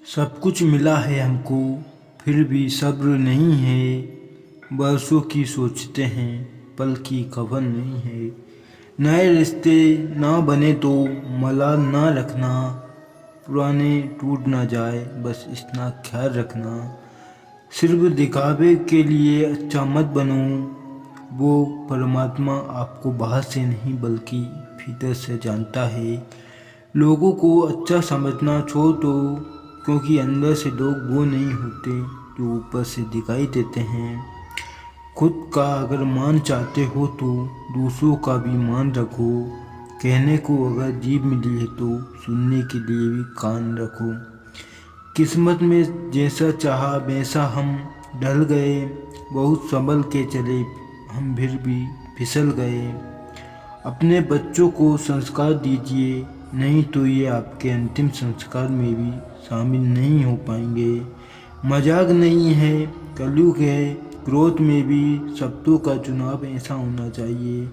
सब कुछ मिला है हमको, फिर भी सब्र नहीं है। बरसों की सोचते हैं, पल की खबर नहीं है। नए रिश्ते ना बने तो मलाल ना रखना, पुराने टूट ना जाए बस इतना ख्याल रखना। सिर्फ दिखावे के लिए अच्छा मत बनो, वो परमात्मा आपको बाहर से नहीं बल्कि भीतर से जानता है। लोगों को अच्छा समझना छोड़ दो, क्योंकि अंदर से लोग वो नहीं होते जो ऊपर से दिखाई देते हैं। खुद का अगर मान चाहते हो तो दूसरों का भी मान रखो। कहने को अगर जीभ मिली है तो सुनने के लिए भी कान रखो। किस्मत में जैसा चाहा वैसा हम ढल गए, बहुत संभल के चले हम फिर भी फिसल गए। अपने बच्चों को संस्कार दीजिए, नहीं तो ये आपके अंतिम संस्कार में भी शामिल नहीं हो पाएंगे। मजाक नहीं है, कलयुग है। क्रोध में भी शब्दों का चुनाव ऐसा होना चाहिए,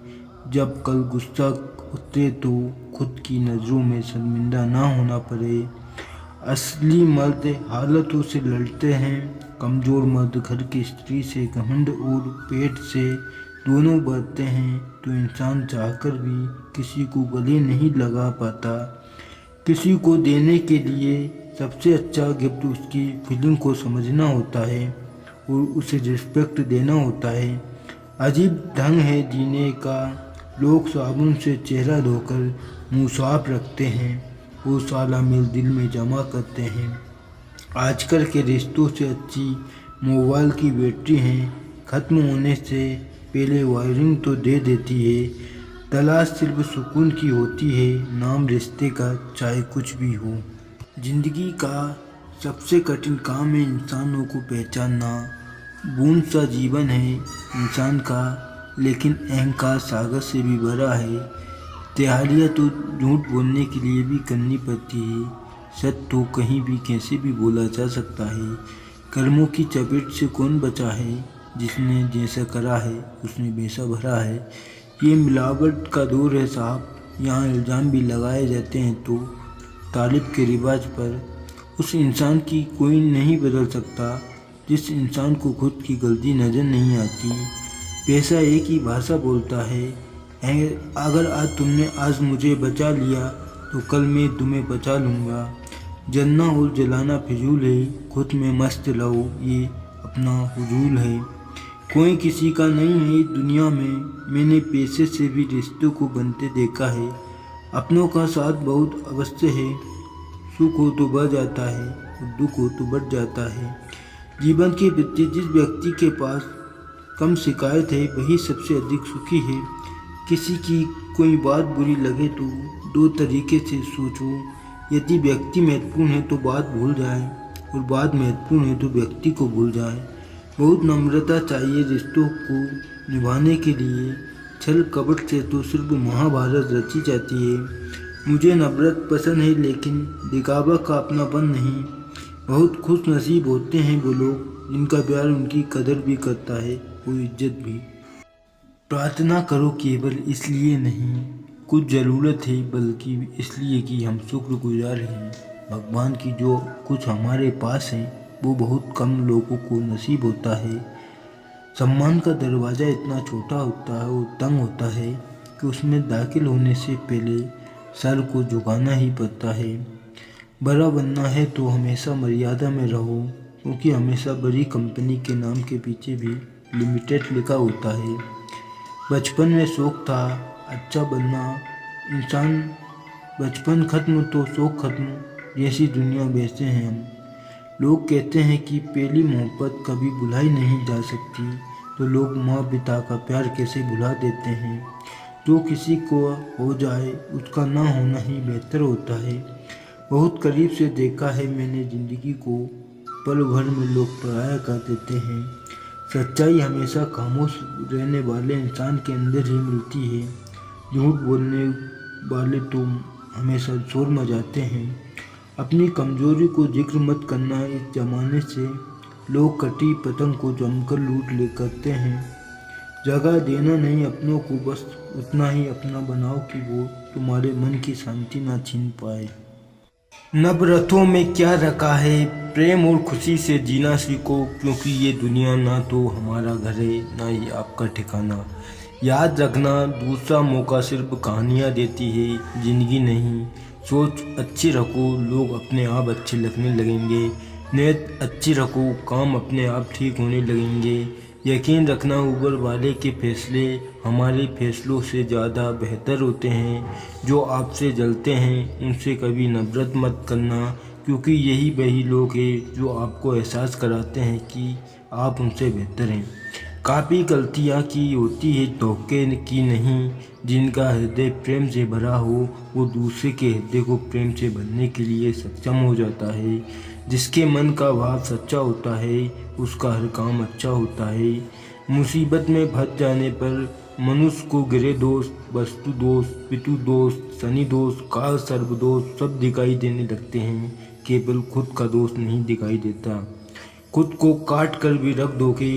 जब कल गुस्सा उतरे तो खुद की नज़रों में शर्मिंदा ना होना पड़े। असली मर्द हालतों से लड़ते हैं, कमज़ोर मर्द घर की स्त्री से घमंड और पेट से दोनों बढ़ते हैं। तो इंसान चाहकर भी किसी को गले नहीं लगा पाता। किसी को देने के लिए सबसे अच्छा गिफ्ट उसकी फीलिंग को समझना होता है और उसे रिस्पेक्ट देना होता है। अजीब ढंग है जीने का, लोग साबुन से चेहरा धोकर मुंह साफ रखते हैं, वो साला मेल दिल में जमा करते हैं। आजकल के रिश्तों से अच्छी मोबाइल की बैटरी है, ख़त्म होने से पहले वायरिंग तो दे देती है। तलाश सिर्फ सुकून की होती है, नाम रिश्ते का चाहे कुछ भी हो। जिंदगी का सबसे कठिन काम है इंसानों को पहचानना। बूंद सा जीवन है इंसान का, लेकिन अहंकार सागर से भी भरा है। तैयारियाँ तो झूठ बोलने के लिए भी करनी पड़ती है, सच तो कहीं भी कैसे भी बोला जा सकता है। कर्मों की चपेट से कौन बचा है, जिसने जैसा करा है उसने वैसा भरा है। ये मिलावट का दौर है साहब, यहाँ इल्ज़ाम भी लगाए जाते हैं तो तारीफ के रिवाज पर। उस इंसान की कोई नहीं बदल सकता जिस इंसान को खुद की गलती नज़र नहीं आती। पैसा एक ही भाषा बोलता है, अगर आज मुझे बचा लिया तो कल मैं तुम्हें बचा लूँगा। जलना और जलाना फिजूल है, खुद में मस्त रहो ये अपना हुजूल है। कोई किसी का नहीं है दुनिया में, मैंने पैसे से भी रिश्तों को बनते देखा है। अपनों का साथ बहुत अवश्य है, सुख हो तो बढ़ जाता है और दुख हो तो बढ़ जाता है। जीवन के प्रति जिस व्यक्ति के पास कम शिकायत है वही सबसे अधिक सुखी है। किसी की कोई बात बुरी लगे तो दो तरीके से सोचो, यदि व्यक्ति महत्वपूर्ण है तो बात भूल जाए और बात महत्वपूर्ण है तो व्यक्ति को भूल जाए। बहुत नम्रता चाहिए रिश्तों को निभाने के लिए, छल कपट से तो सिर्फ महाभारत रची जाती है। मुझे नफरत पसंद है लेकिन दिखावा का अपनापन नहीं। बहुत खुश नसीब होते हैं वो लोग जिनका प्यार उनकी कदर भी करता है और इज्जत भी। प्रार्थना करो केवल इसलिए नहीं कुछ ज़रूरत है, बल्कि इसलिए कि हम शुक्रगुजार हैं भगवान की। जो कुछ हमारे पास है वो बहुत कम लोगों को नसीब होता है। सम्मान का दरवाज़ा इतना छोटा होता है और तंग होता है कि उसमें दाखिल होने से पहले सर को झुकाना ही पड़ता है। बड़ा बनना है तो हमेशा मर्यादा में रहो, क्योंकि हमेशा बड़ी कंपनी के नाम के पीछे भी लिमिटेड लिखा होता है। बचपन में शौक था अच्छा बनना, इंसान बचपन खत्म तो शौक खत्म, जैसी दुनिया वैसे हैं हम। लोग कहते हैं कि पहली मोहब्बत कभी भुलाई नहीं जा सकती, तो लोग माँ पिता का प्यार कैसे भुला देते हैं। जो किसी को हो जाए उसका ना होना ही बेहतर होता है। बहुत करीब से देखा है मैंने जिंदगी को, पल भर में लोग पराया कर देते हैं। सच्चाई हमेशा खामोश रहने वाले इंसान के अंदर ही मिलती है। झूठ बोलने वाले तो हमेशा शोर मचाते हैं। अपनी कमजोरी को जिक्र मत करना, इस जमाने से लोग कटी पतंग को जमकर लूट ले करते हैं। जगह देना नहीं अपनों को, बस उतना ही अपना बनाओ कि वो तुम्हारे मन की शांति ना छीन पाए। नवरथों में क्या रखा है, प्रेम और खुशी से जीना सीखो, क्योंकि ये दुनिया ना तो हमारा घर है ना ही आपका ठिकाना। याद रखना, दूसरा मौका सिर्फ कहानियाँ देती है, जिंदगी नहीं। सोच अच्छी रखो, लोग अपने आप अच्छे लगने लगेंगे। नीयत अच्छी रखो, काम अपने आप ठीक होने लगेंगे। यकीन रखना, ऊपर वाले के फैसले हमारे फैसलों से ज़्यादा बेहतर होते हैं। जो आपसे जलते हैं उनसे कभी नफरत मत करना, क्योंकि यही वही लोग हैं जो आपको एहसास कराते हैं कि आप उनसे बेहतर हैं। काफ़ी गलतियाँ की होती है, धोखे की नहीं। जिनका हृदय प्रेम से भरा हो वो दूसरे के हृदय को प्रेम से भरने के लिए सक्षम हो जाता है। जिसके मन का भाव सच्चा होता है उसका हर काम अच्छा होता है। मुसीबत में फंस जाने पर मनुष्य को ग्रह दोष, वस्तु दोष, पितु दोष, शनि दोष, काल सर्प दोष सब दिखाई देने लगते हैं, केवल खुद का दोष नहीं दिखाई देता। खुद को काट कर भी रख दोगे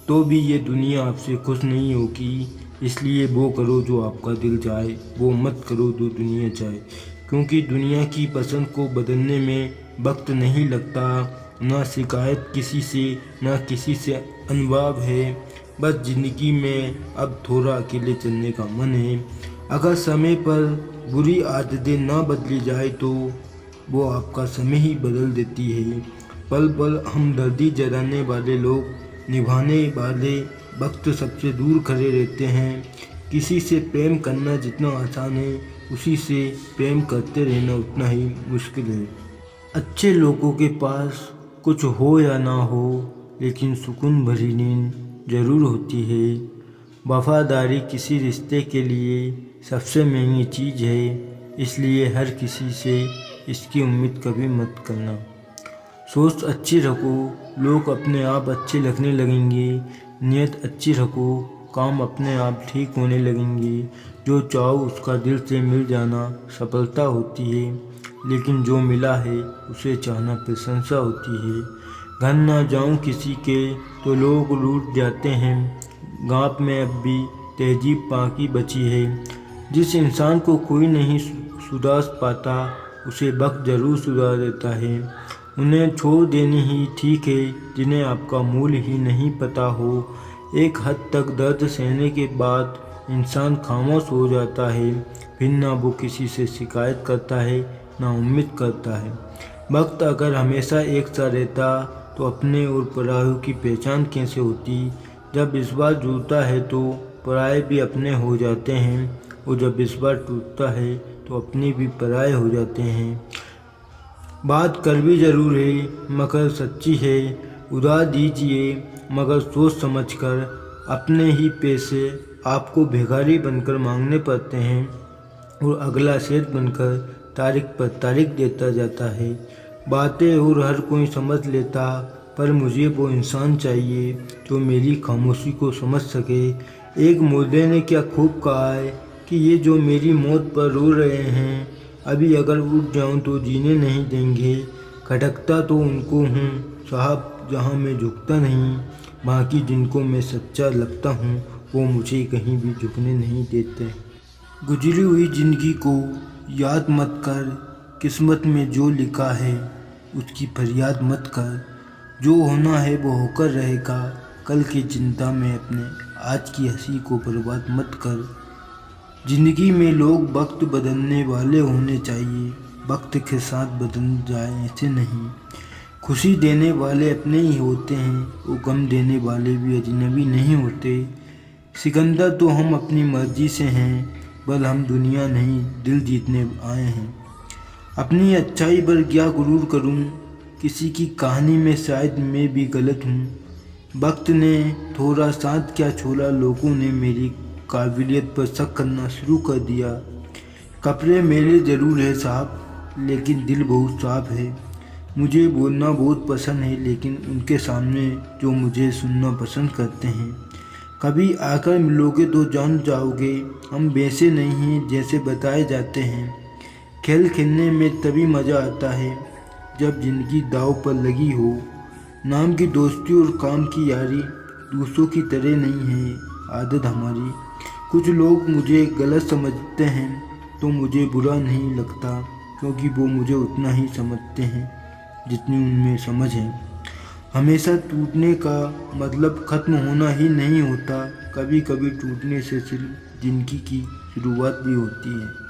तो भी ये दुनिया आपसे खुश नहीं होगी। इसलिए वो करो जो आपका दिल चाहे, वो मत करो जो दुनिया चाहे, क्योंकि दुनिया की पसंद को बदलने में वक्त नहीं लगता। ना शिकायत किसी से, ना किसी से अनुभव है। बस ज़िंदगी में अब थोड़ा अकेले चलने का मन है। अगर समय पर बुरी आदतें ना बदली जाए तो वो आपका समय ही बदल देती है। पल पल हमदर्दी जताने वाले लोग निभाने वाले वक्त सबसे दूर खड़े रहते हैं। किसी से प्रेम करना जितना आसान है, उसी से प्रेम करते रहना उतना ही मुश्किल है। अच्छे लोगों के पास कुछ हो या ना हो, लेकिन सुकून भरी नींद ज़रूर होती है। वफादारी किसी रिश्ते के लिए सबसे महंगी चीज़ है, इसलिए हर किसी से इसकी उम्मीद कभी मत करना। सोच अच्छी रखो, लोग अपने आप अच्छे लगने लगेंगे। नीयत अच्छी रखो, काम अपने आप ठीक होने लगेंगे। जो चाहो उसका दिल से मिल जाना सफलता होती है, लेकिन जो मिला है उसे चाहना प्रशंसा होती है। घर ना जाऊं किसी के तो लोग लूट जाते हैं, गाँव में अब भी तहजीब बाकी बची है। जिस इंसान को कोई नहीं सुधार पाता उसे वक्त जरूर सुधार देता है। उन्हें छोड़ देनी ही ठीक है जिन्हें आपका मूल्य ही नहीं पता हो। एक हद तक दर्द सहने के बाद इंसान खामोश हो जाता है, फिर ना वो किसी से शिकायत करता है ना उम्मीद करता है। वक्त अगर हमेशा एक सा रहता तो अपने और परायों की पहचान कैसे होती। जब विश्वास जुड़ता है तो पराये भी अपने हो जाते हैं, और जब विश्वास टूटता है तो अपने भी पराये हो जाते हैं। बात कड़वी जरूर है मगर सच्ची है। उधार दीजिए मगर सोच समझकर। अपने ही पैसे आपको भिखारी बनकर मांगने पड़ते हैं, और अगला सेठ बनकर तारीख पर तारीख देता जाता है। बातें और हर कोई समझ लेता, पर मुझे वो इंसान चाहिए जो मेरी खामोशी को समझ सके। एक मुर्दे ने क्या खूब कहा है कि ये जो मेरी मौत पर रो रहे हैं, अभी अगर उठ जाऊं तो जीने नहीं देंगे। खटकता तो उनको हूँ साहब जहाँ मैं झुकता नहीं, बाकी जिनको मैं सच्चा लगता हूँ वो मुझे कहीं भी झुकने नहीं देते। गुजरी हुई ज़िंदगी को याद मत कर, किस्मत में जो लिखा है उसकी फरियाद मत कर। जो होना है वो होकर रहेगा, कल की चिंता में अपने आज की हंसी को बर्बाद मत कर। ज़िंदगी में लोग वक्त बदलने वाले होने चाहिए, वक्त के साथ बदल जाए ऐसे नहीं। खुशी देने वाले अपने ही होते हैं, वो गम देने वाले भी अजनबी नहीं होते। सिकंदर तो हम अपनी मर्जी से हैं, बल हम दुनिया नहीं दिल जीतने आए हैं। अपनी अच्छाई पर क्या गुरूर करूं, किसी की कहानी में शायद मैं भी गलत हूं। वक्त ने थोड़ा साथ क्या छोड़ा, लोगों ने मेरी काबिलियत पर शक करना शुरू कर दिया। कपड़े मेरे ज़रूर है साहब, लेकिन दिल बहुत साफ है। मुझे बोलना बहुत पसंद है, लेकिन उनके सामने जो मुझे सुनना पसंद करते हैं। कभी आकर मिलोगे तो जान जाओगे, हम वैसे नहीं हैं जैसे बताए जाते हैं। खेल खेलने में तभी मज़ा आता है जब ज़िंदगी दाव पर लगी हो। नाम की दोस्ती और काम की यारी दूसरों की तरह नहीं है आदत हमारी। कुछ लोग मुझे गलत समझते हैं तो मुझे बुरा नहीं लगता, क्योंकि वो मुझे उतना ही समझते हैं जितनी उनमें समझ है। हमेशा टूटने का मतलब खत्म होना ही नहीं होता, कभी कभी टूटने से सिर्फ जिंदगी की शुरुआत भी होती है।